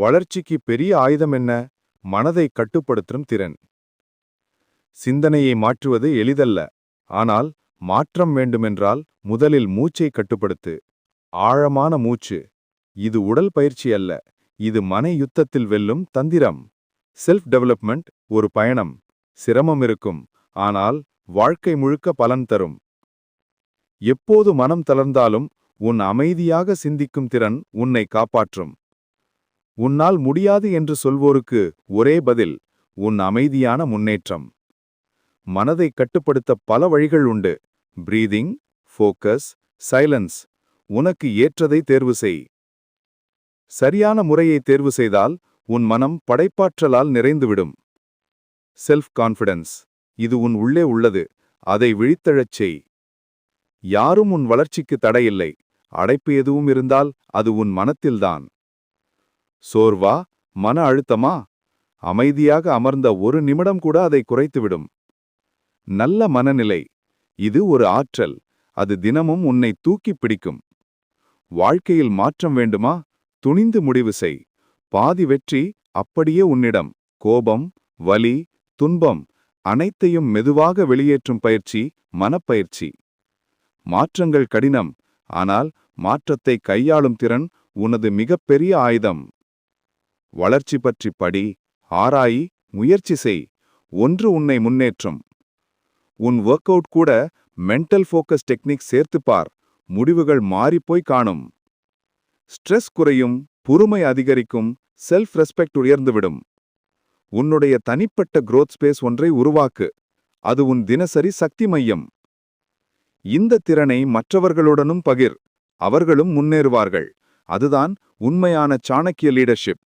வளர்ச்சிக்கு பெரிய ஆயுதம் என்ன? மனதை கட்டுப்படுத்தும் திறன். சிந்தனையை மாற்றுவது எளிதல்ல. ஆனால் மாற்றம் வேண்டுமென்றால் முதலில் மூச்சை கட்டுப்படுத்து. ஆழமான மூச்சு. இது உடல் பயிற்சி அல்ல. இது மன யுத்தத்தில் வெல்லும் தந்திரம். செல்ஃப் டெவலப்மெண்ட் ஒரு பயணம். சிரமம் இருக்கும். ஆனால் வாழ்க்கை முழுக்க பலன் தரும். எப்போது மனம் தளர்ந்தாலும் உன் அமைதியாக சிந்திக்கும் திறன் உன்னை காப்பாற்றும். உன்னால் முடியாது என்று சொல்வோருக்கு ஒரே பதில், உன் அமைதியான முன்னேற்றம். மனதை கட்டுப்படுத்த பல வழிகள் உண்டு. Breathing, focus, silence. உனக்கு ஏற்றதை தேர்வு செய். சரியான முறையை தேர்வு செய்தால் உன் மனம் படைப்பாற்றலால் நிறைந்துவிடும். Self confidence. இது உன் உள்ளே உள்ளது. அதை விழித்தெழச் செய். யாரும் உன் வளர்ச்சிக்கு தடையில்லை. அடைப்பு எதுவும் இருந்தால் அது உன் மனத்தில்தான். சோர்வா? மன அழுத்தமா? அமைதியாக அமர்ந்த ஒரு நிமிடம் கூட அதை குறைத்துவிடும். நல்ல மனநிலை. இது ஒரு ஆற்றல். அது தினமும் உன்னை தூக்கிப் பிடிக்கும். வாழ்க்கையில் மாற்றம் வேண்டுமா? துணிந்து முடிவு செய். பாதி வெற்றி அப்படியே உன்னிடம். கோபம், வலி, துன்பம் அனைத்தையும் மெதுவாக வெளியேற்றும் பயிற்சி மனப்பயிற்சி. மாற்றங்கள் கடினம். ஆனால் மாற்றத்தை கையாளும் திறன் உனது மிகப்பெரிய ஆயுதம். வளர்ச்சி பற்றி படி, ஆராய், முயற்சி செய். ஒன்று உன்னை முன்னேற்றும். உன் ஒர்க் அவுட் கூட மென்டல் ஃபோக்கஸ் டெக்னிக் சேர்த்துப்பார். முடிவுகள் மாறிப்போய் காணும். ஸ்ட்ரெஸ் குறையும், பொறுமை அதிகரிக்கும், செல்ஃப் ரெஸ்பெக்ட் உயர்ந்துவிடும். உன்னுடைய தனிப்பட்ட growth ஸ்பேஸ் ஒன்றை உருவாக்கு. அது உன் தினசரி சக்தி மையம். இந்த திறனை மற்றவர்களுடனும் பகிர். அவர்களும் முன்னேறுவார்கள். அதுதான் உண்மையான சாணக்கிய லீடர்ஷிப்.